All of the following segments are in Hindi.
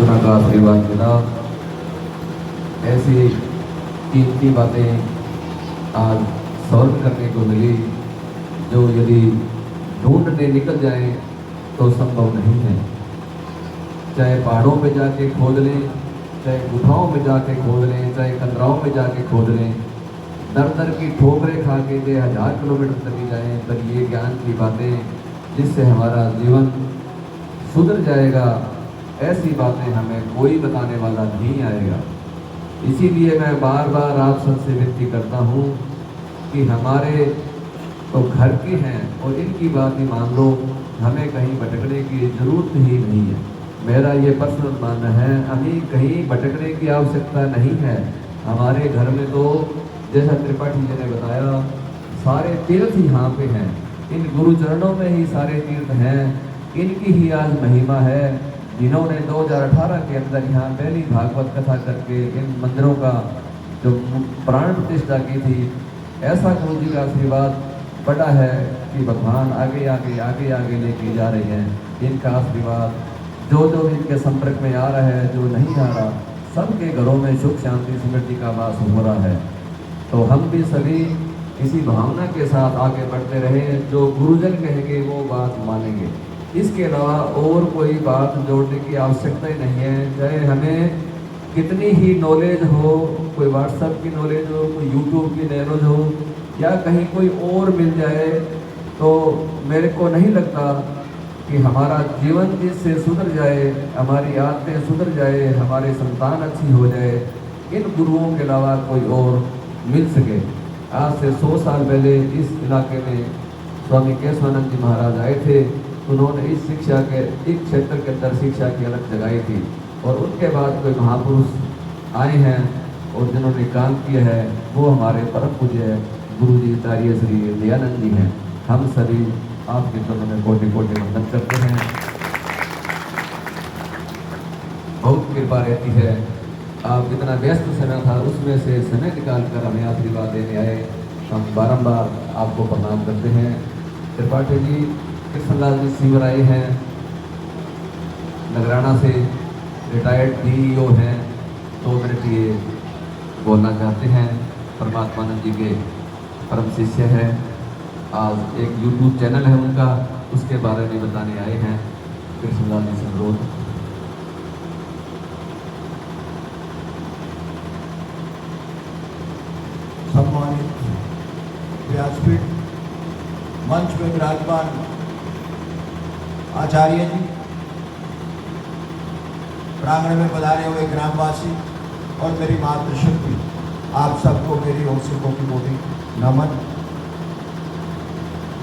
सदगुरुनाथ का आशीर्वाद मिला। ऐसी कीमती बातें आज सॉल्व करने को मिली जो यदि ढूंढने निकल जाए तो संभव नहीं है। चाहे पहाड़ों पे जाके खोद लें, चाहे गुफाओं में जाके खोद लें, चाहे कंदराओं में जाके खोद लें, दर दर की ठोकरें खा के 1000 किलोमीटर चली जाएं, पर ये ज्ञान की बातें जिससे हमारा जीवन सुधर जाएगा, ऐसी बातें हमें कोई बताने वाला नहीं आएगा। इसीलिए मैं बार बार आप सबसे विनती करता हूँ कि हमारे तो घर के हैं और इनकी बात ही मान लो, हमें कहीं भटकने की ज़रूरत ही नहीं है। मेरा ये पर्सनल मानना है, हमें कहीं भटकने की आवश्यकता नहीं है। हमारे घर में तो जैसा त्रिपाठी जी ने बताया, सारे तीर्थ यहाँ पे हैं, इन गुरु चरणों में ही सारे तीर्थ हैं, इनकी ही आज महिमा है। जिन्होंने 2018 के अंदर यहाँ पहली भागवत कथा करके इन मंदिरों का जो प्राण प्रतिष्ठा की थी, ऐसा गुरु जी का आशीर्वाद बड़ा है कि भगवान आगे आगे आगे आगे लेके जा रहे हैं। इनका आशीर्वाद जो जो इनके संपर्क में आ रहा है, जो नहीं आ रहा, सबके घरों में सुख शांति समृद्धि का वास हो रहा है। तो हम भी सभी इसी भावना के साथ आगे बढ़ते रहे, जो गुरुजन कहेंगे वो बात मानेंगे। इसके अलावा और कोई बात जोड़ने की आवश्यकता ही नहीं है। चाहे हमें कितनी ही नॉलेज हो, कोई व्हाट्सएप की नॉलेज हो, कोई यूट्यूब की नॉलेज हो, या कहीं कोई और मिल जाए, तो मेरे को नहीं लगता कि हमारा जीवन जिससे सुधर जाए, हमारी आदतें सुधर जाए, हमारे संतान अच्छी हो जाए, इन गुरुओं के अलावा कोई और मिल सके। आज से 100 साल पहले इस इलाके में स्वामी केशवानंद जी महाराज आए थे। उन्होंने इस शिक्षा के एक क्षेत्र के अंदर शिक्षा की अलग जगाई थी, और उनके बाद कोई महापुरुष आए हैं और जिन्होंने काम किया है, वो हमारे परम पूज्य गुरु जी आचार्य श्री दयानंद जी हैं। हम सभी आपके चरणों में कोटि कोटि वंदन करते हैं। बहुत कृपा रहती है, आप इतना व्यस्त समय था, उसमें से समय निकाल कर हमें आशीर्वाद देने आए। हम बारंबार आपको प्रणाम करते हैं। त्रिपाठी जी कृष्णलाल जी सीवर आए हैं, नगराना से रिटायर्ड DEO हैं, 2 मिनट ये बोलना चाहते हैं। परमात्मानंद जी के परम शिष्य हैं। आज एक YouTube चैनल है उनका, उसके बारे में बताने आए हैं। कृष्णलाल जी से अनुरोध। सम्मानित व्यासपीठ मंच में विराजमान आचार्य जी, प्रांगण में पधारे हुए ग्रामवासी और मेरी मातृशक्ति, आप सबको मेरी ओर से कोटि नमन।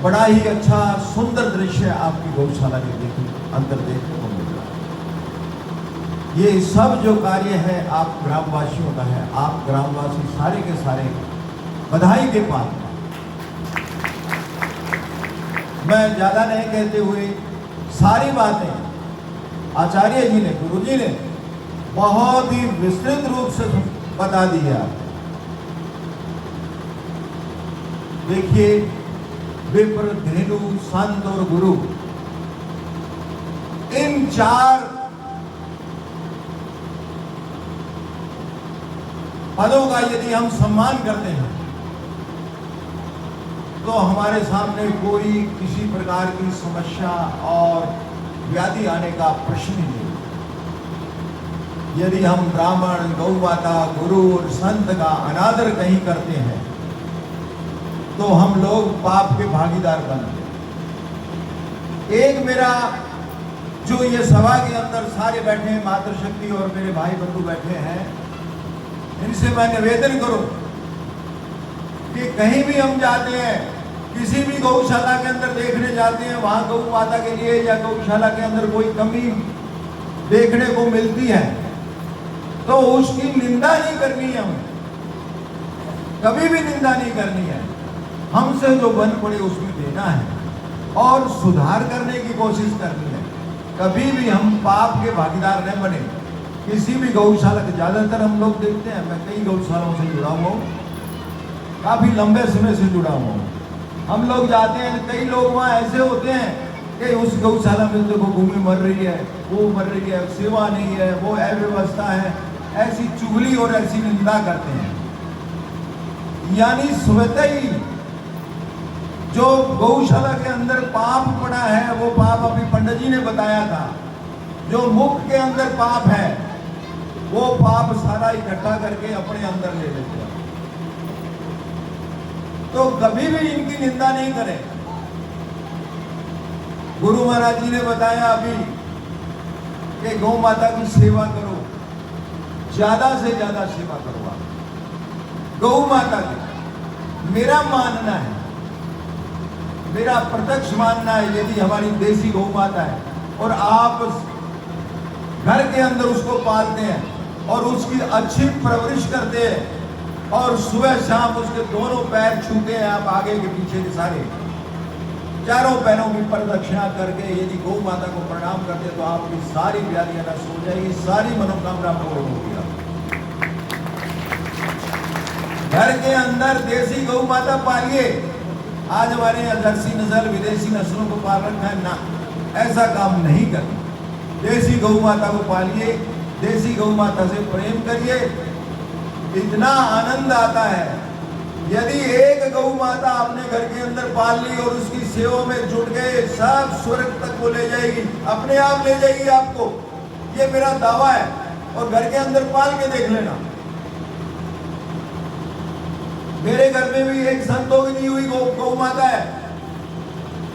बड़ा ही अच्छा सुंदर दृश्य आपकी गौशाला के अंदर देखने को मिल रहा है। ये सब जो कार्य है आप ग्रामवासियों का है। आप ग्रामवासी सारे के सारे बधाई के पात्र। मैं ज्यादा नहीं कहते हुए सारी बातें आचार्य जी ने, गुरु जी ने बहुत ही विस्तृत रूप से बता दी है। देखिए, विप्र, धेनु, संत और गुरु, इन 4 पदों का यदि हम सम्मान करते हैं तो हमारे सामने कोई किसी प्रकार की समस्या और व्याधि आने का प्रश्न ही नहीं। यदि हम ब्राह्मण, गौ माता, गुरु और संत का अनादर कहीं करते हैं तो हम लोग पाप के भागीदार बनते हैं। एक मेरा जो ये सभा के अंदर सारे बैठे हैं, मातृशक्ति और मेरे भाई बंधु बैठे हैं, इनसे मैं निवेदन करूं कि कहीं भी हम जाते हैं, किसी भी गौशाला के अंदर देखने जाते हैं, वहां गौ माता के लिए या गौशाला के अंदर कोई कमी देखने को मिलती है तो उसकी निंदा नहीं करनी है। हमें कभी भी निंदा नहीं करनी है। हमसे जो बन पड़े उसमें देना है और सुधार करने की कोशिश करनी है। कभी भी हम पाप के भागीदार न बने। किसी भी गौशाला के, ज्यादातर हम लोग देखते हैं, मैं कई गौशालाओं से जुड़ा हुआ हूँ, काफी लंबे समय से जुड़ा हुआ हूँ। हम लोग जाते हैं, कई लोग वहाँ ऐसे होते हैं, कि उस गौशाला में देखो भूमि मर रही है, वो मर रही है, सेवा नहीं है, वो अव्यवस्था है, ऐसी चुगली और ऐसी निंदा करते हैं। यानी स्वतः ही जो गौशाला के अंदर पाप पड़ा है, वो पाप अभी पंडित जी ने बताया था, जो मुख के अंदर पाप है वो पाप सारा इकट्ठा करके अपने अंदर ले लेते हैं। तो कभी भी इनकी निंदा नहीं करें। गुरु महाराज जी ने बताया अभी कि गौ माता की सेवा करो, ज्यादा से ज्यादा सेवा करो। आप गौ माता की, मेरा मानना है, मेरा प्रत्यक्ष मानना है, यदि हमारी देसी गौ माता है और आप घर के अंदर उसको पालते हैं और उसकी अच्छी परवरिश करते हैं और सुबह शाम उसके दोनों पैर छूते हैं, आप आगे के पीछे के सारे चारों पैरों की प्रदक्षिणा करके यदि गौ माता को प्रणाम करते हैं तो आपकी सारी व्याधियां नष्ट हो जाएगी, सारी मनोकामना पूर्ण होगी। घर के अंदर देसी गौ माता पालिए। आज हमारे यहाँ जर्सी नस्ल विदेशी नस्लों को पाल रखा है ना, ऐसा काम नहीं करना। देसी गौ माता को पालिए, देसी गौ माता से प्रेम करिए, इतना आनंद आता है। यदि एक गौ माता अपने घर के अंदर पाल ली और उसकी सेवा में जुट गए, सब स्वर्ग तक को ले जाएगी, अपने आप ले जाएगी आपको, ये मेरा दावा है। और घर के अंदर पाल के देख लेना। मेरे घर में भी एक संतोषिनी हुई गौ माता है,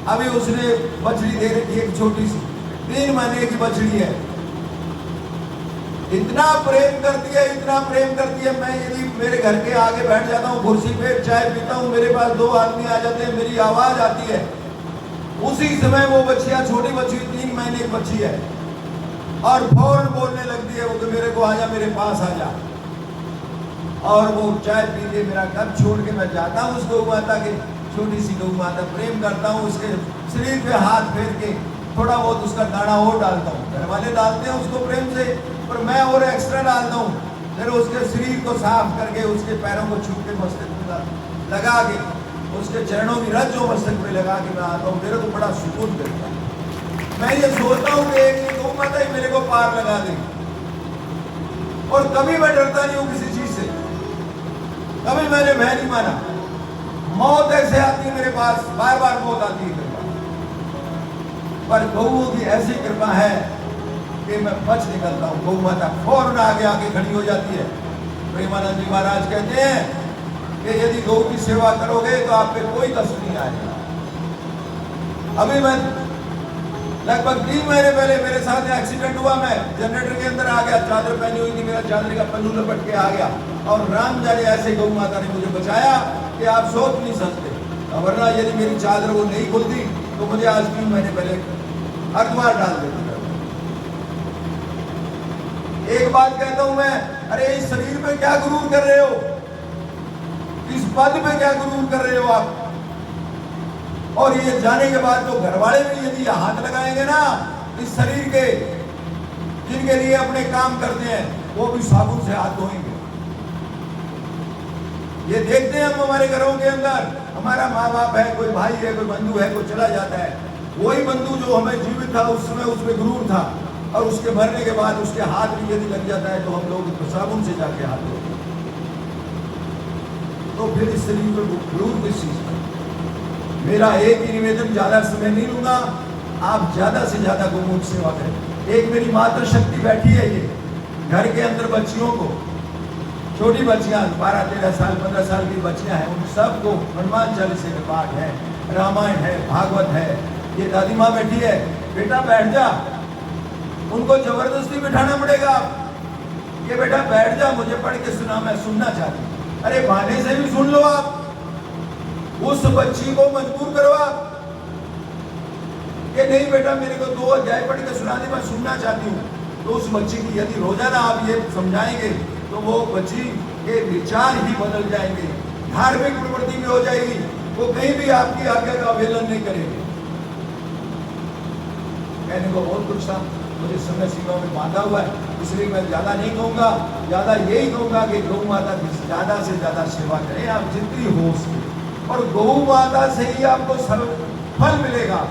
अभी उसने बछड़ी दे रखी, एक छोटी सी 3 महीने की बछड़ी है। इतना प्रेम करती है, इतना प्रेम करती है। मैं यदि मेरे घर के आगे बैठ जाता हूँ कुर्सी पे, चाय पीता हूँ, मेरे पास 2 आदमी आ जाते हैं, मेरी आवाज आती है, उसी समय वो बच्चियां, छोटी बच्ची 3 महीने की बच्ची है, और फौरन बोलने लगती है वो कि मेरे को आजा, मेरे पास आ जा। और वो चाय पी के मेरा कप छोड़ के मैं जाता हूँ उस गौ माता के, छोटी सी गौ माता, प्रेम करता हूँ, उसके शरीर पे हाथ फेर के थोड़ा बहुत उसका दाना और डालता हूँ। घर वाले डालते हैं उसको प्रेम से, पर मैं और एक्स्ट्रा डालता हूँ। फिर उसके शरीर को साफ करके उसके पैरों को छू के मस्तक में लगा के, उसके चरणों की रज जो मस्तक में लगा के मैं आता हूँ, मेरे को बड़ा सुकून मिलता है। मैं ये सोचता हूँ कि एक गौ माता ही मेरे को पार लगा देगी। और कभी मैं डरता नहीं हूँ किसी चीज से, कभी मैंने भय नहीं माना। मौत ऐसे आती है मेरे पास, बार बार मौत आती है मेरे पास, पर गौओं की ऐसी कृपा है कि मैं बच निकलता हूँ। गौ माता फौरन आगे आके खड़ी हो जाती है। प्रेमानंद जी महाराज कहते हैं कि यदि गौ की सेवा करोगे तो आप पे कोई कष्ट नहीं आएगा। अभी मैं लगभग 3 महीने पहले मेरे साथ एक्सीडेंट हुआ, मैं जनरेटर के अंदर आ गया, चादर पहनी हुई थी, मेरा चादर का पन्नू लपट के आ गया, और राम जाने ऐसे गौ माता ने मुझे बचाया कि आप सोच नहीं सकते। वरना यदि मेरी चादर वो नहीं खुलती तो मुझे आज 3 महीने पहले अखबार डाल देती। एक बात कहता हूं मैं, अरे इस शरीर पे क्या गुरूर कर रहे हो, इस पद पे क्या गुरूर कर रहे हो आप। और ये जाने के बाद तो घर वाले भी यदि हाथ लगाएंगे ना इस शरीर के, जिनके लिए अपने काम करते हैं, वो भी साबुन से हाथ धोएंगे। ये देखते हैं हम हमारे घरों के अंदर, हमारा माँ बाप है, कोई भाई है, कोई बंधु है, कोई चला जाता है, वही बंधु जो हमें जीवित था उस समय उसमें गुरूर था, और उसके मरने के बाद उसके हाथ भी यदि लग जाता है तो हम लोग साबुन से जाके हाथ धोते हैं। तो फिर इस शरीर में गुरूर किस चीज का। मेरा एक ही निवेदन, ज्यादा समय नहीं लूंगा, आप ज्यादा से ज्यादा गौमुख सेवा करें। एक मेरी मातृशक्ति बैठी है, ये घर के अंदर बच्चियों को, छोटी बच्चियां 12-13 साल 15 साल की बच्चियां हैं, उन सबको हनुमान चालीसा का पाठ है, रामायण है, भागवत है। ये दादी माँ बैठी है, बेटा बैठ जा, उनको जबरदस्ती बिठाना पड़ेगा कि बेटा बैठ जा, मुझे पढ़ के सुना, मैं सुनना चाहती हूँ। अरे बहाने से भी सुन लो आप, उस बच्ची को मजबूर करो आप कि नहीं बेटा मेरे को 2 अध्याय पढ़ के सुना दे, मैं सुनना चाहती हूँ। तो उस बच्ची की यदि रोजाना आप ये समझाएंगे तो वो बच्ची के विचार ही बदल जाएंगे, धार्मिक प्रवृत्ति में हो जाएगी, वो कहीं भी आपकी आज्ञा का अवहेलन नहीं करेगी। कहने को बहुत कुछ था, मुझे समय सीमा में बांधा हुआ है, इसलिए मैं ज्यादा नहीं कहूंगा। ज्यादा यही कहूंगा कि गौ माता की ज्यादा से ज्यादा सेवा करें आप जितनी हो सके, और गौ माता से ही आपको फल मिलेगा।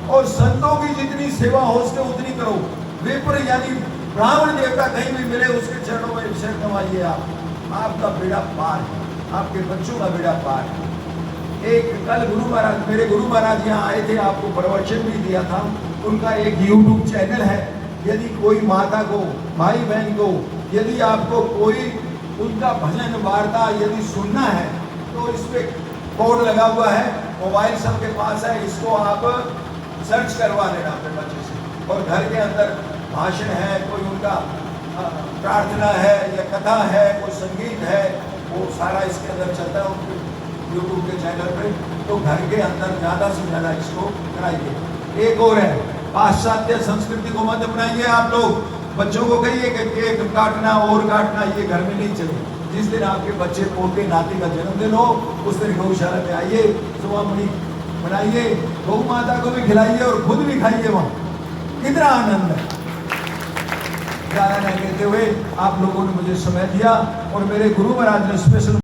और संतों की जितनी सेवा हो सके उतनी करो। विप्र यानी ब्राह्मण देवता कहीं भी मिले उसके चरणों में अभिषेक नवाइए आप, आपका बेड़ा पार है, आपके बच्चों का बेड़ा पार है। एक कल गुरु महाराज, मेरे गुरु महाराज यहाँ आए थे, आपको प्रवचन भी दिया था। उनका एक YouTube चैनल है, यदि कोई माता को, भाई बहन को, यदि आपको कोई उनका भजन वार्ता यदि सुनना है तो इस पे कोड लगा हुआ है, मोबाइल सबके पास है, इसको आप सर्च करवा लेना अपने बच्चे से। और घर के अंदर भाषण है, कोई उनका प्रार्थना है या कथा है, कोई संगीत है, वो सारा इसके अंदर चलता है उनके यूट्यूब के चैनल पे। तो घर के अंदर ज़्यादा से ज़्यादा इसको कराइए। एक और है, पाश्चात्य संस्कृति को मत अपनाइए आप लोग। बच्चों को कहिए कि केक काटना और काटना ये घर में नहीं चले। जिस दिन आपके बच्चे पोते नाती का जन्मदिन हो उस दिन गौशाला में आइए, सुवामणि बनाइए, गौ माता को भी खिलाइए और खुद भी खाइए, वहाँ कितना आनंद है। ज़्यादा नहीं कहते हुए आप लोगों ने मुझे समय दिया और मेरे गुरु महाराज ने स्पेशल